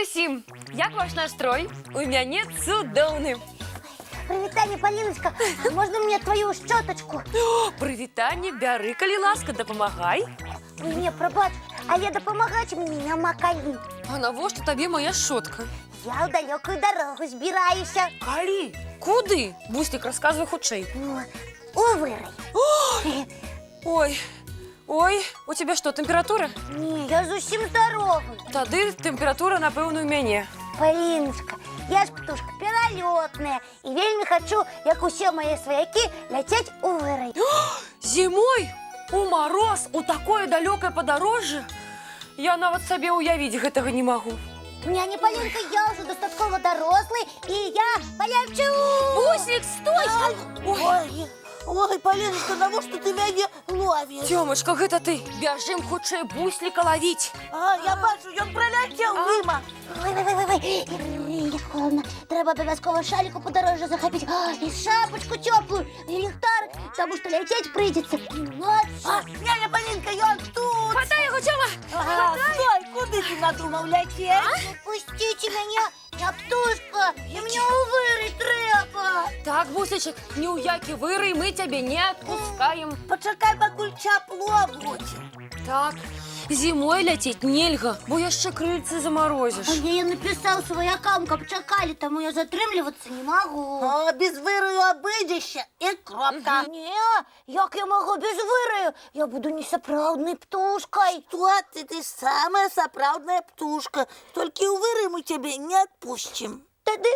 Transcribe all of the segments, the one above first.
усім! Як ваш настрой? У мяне цудоўны. Прывітанне, Полиночка. А можно мне твою щеточку? Прывітанне, бяры, калі ласка, дапамагай. Не, прабач, але дапамагаць мне няма калі. А навошта табе моя шотка? Я ў далёкую дарогу збіраюся. Калі? Куды? Буслік, расказвай хутчэй. У вырай. Ой, у тебя что, температура? Не, я зусім здоровый. Тады тэмпература, напэўна, у мяне. Полиночка, я ж птушка пералётная і вельмі хочу, як усе мае сваякі, ляцець у вырай. Зімой? У мароз? У такое далёкае падарожжа? Я нават сабе ўявіць гэтага не магу. Не, Полинка, я уже дастаткова дарослый, і я полечу. Буслік, стой! Ой, Полиночка, навошта ты мяне ловіш? Тёмачка, гэта ты. Бяжым хутчэй бусліка лавіць. Я бачу, ён праляцеў міма. Ой, мне холодно. Трэба абавязкова шаліку падарожжа захапіць. І шапочку цёплую, і ліхтарык, таму што ляцець прыйдзецца ночью. Няня Полинка, ён тут. Хватай яго, Тёма! Стой, куды ты надумаў ляцець? Пусціце мяне, я птушка, і мне ў вырай трэба. Так, буслічак, ні ў які вырай мы цябе не адпускаем. Пачакай, пакуль цяпло будзе. Так, зімой ляцець нельга, бо яшчэ крыльцы замарозіш. Але я напісаў сваякам, каб чакалі, таму я затрымлівацца не магу. Без выраю абыдзешся і кропка. Не, як я магу без выраю? Я буду несапраўднай птушкай. Што ты самая сапраўдная птушка. Толькі ў вырай мы цябе не адпусцім. Тады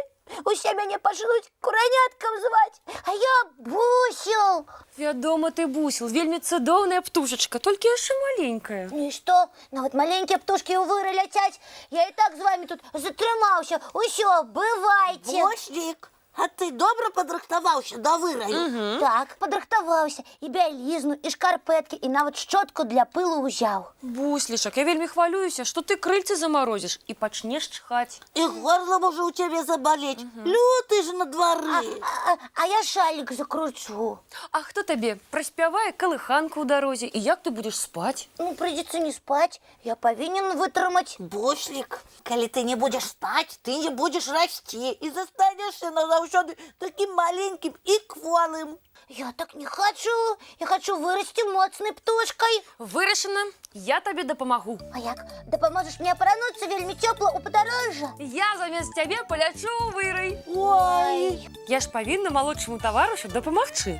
усе мяне пачнуць кураняткам зваць, а я бусел. Вядома, ты бусел, вельмі цудоўная птушачка, толькі яшчэ маленькая. Ну і што? Нават маленькія птушкі ў вырай ляцяць. Я і так з вамі тут затрымаўся. Усё, бывайце. Бошлік, а ты добра падрыхтаваўся да выраю? Так, падрыхтаваўся. І бялізну, і шкарпэткі, і нават шчотку для пылу ўзяў. Буслішак, я вельмі хвалююся, што ты крыльцы замарозіш і пачнеш чхаць. І горла можа ў цябе забалець. Люты ж на двары. А я шалік закручу. А хто табе праспявае калыханку ў дарозе, і як ты будзеш спаць? Ну, придется не спать. Я повинен вытрымать. Бошлік, калі ты не будзеш спаць, ты не будзеш расці і застанешся назаўсёды такім маленькім і кволым. Я так не хочу. Я хочу вырасти моцной птушкой. Вырашана, я табе дапамагу. А як? Дапаможаш мне апрануцца вельмі цёпла ў падарожжа? Я замест цябе палячу ў вырай. Ой, Я ж павінна малодшаму таварышу дапамагчы.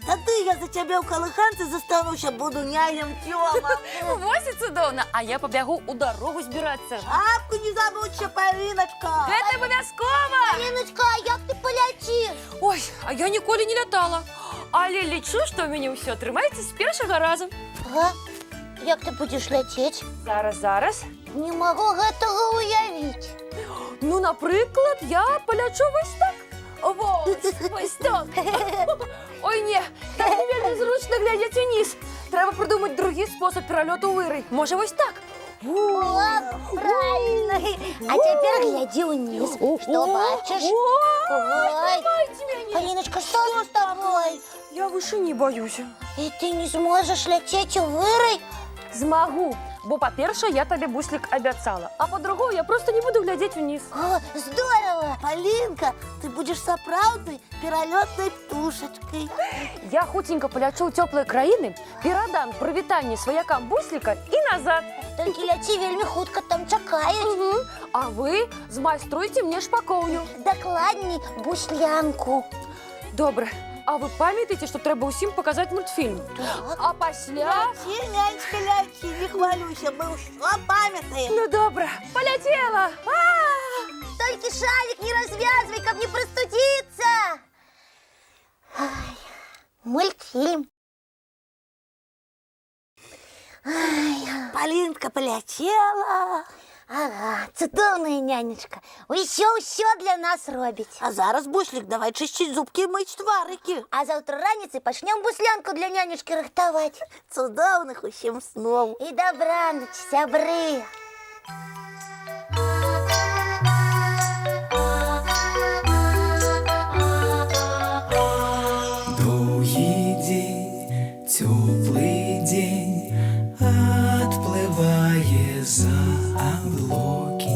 тады я за цябе ў калыханцы застануся, буду няням Тёма. Вось і цудоўна, а я пабягу ў дарогу збірацца. Шапку не забудься, Полиночка. Гэта абавязкова! Полиночка, а як ты полетишь? Ой, а я ніколі не лятала. Але лічу, што ў мяне ўсё атрымаецца з першага разу. А? Як ты будешь лететь? Зараз. Не могу гэтага уявіць. Ну, напрыклад, я палячу вось так. Вось так. Ой, не, так не вельмі зручна глядзець уніз. Трэба прыдумаць другі спосаб пералёту вырай. Можа, вось так. О, правильно. А теперь гляди вниз. Что бачишь? Ой, Полиночка, что с тобой? Я вышыні баюся. И ты не сможешь лететь у вырай? Змагу, бо, па-першае, я табе, буслік, абяцала. А па-другое, я просто не буду глядзець уніз. О, здорово! Полинка, ты будешь сапраўднай пералётнай птушачкой. Я хуценька палячу ў цёплыя краіны, перадам прывітанне сваякам бусліка і назад. Только ляці вельмі хутка, там чакаюць. А вы змайструйце мне шпакоўню. Дакладней, буслянку. Добра. А вы памятаеце, што трэба ўсім паказаць мультфільм? А пасля... Ляці, нянечка, ляці, не хвалюйся, мы ўсё памятаем. Ну, добра, паляцела! Только шалик не развязывай, каб не простудиться. Ай, мультфильм. Полинка полетела. Ага, цудоўная нянечка. Усё для нас робіць. А зараз, Буслік, давай чысціць зубкі і мыць тварыкі. А заўтра раніцай пачнём буслянку для нянечкі рыхтаваць. Цудоўных усім сноў. І дабраноч, сябры. Доўгі дзень, цёплы дзень, адплывае за аблокі.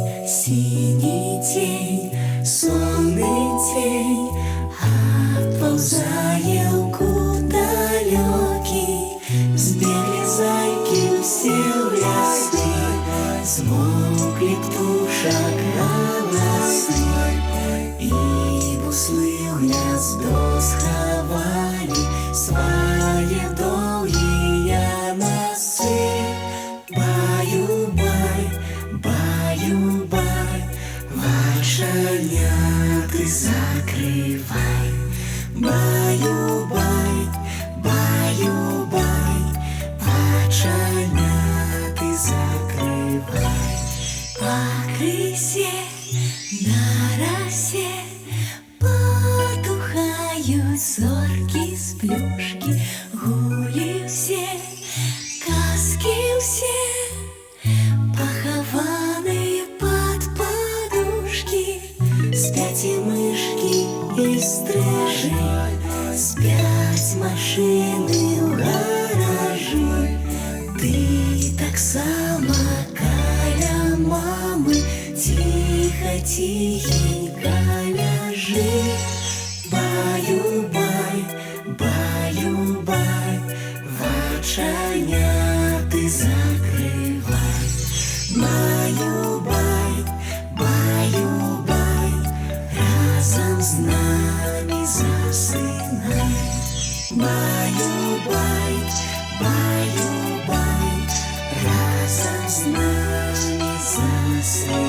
тихенько ляжи. Баю-бай, баю-бай, вачаня ты закрывай. Баю-бай, баю-бай, разом с нами засынай. Баю-бай, баю-бай, разом с нами засынай.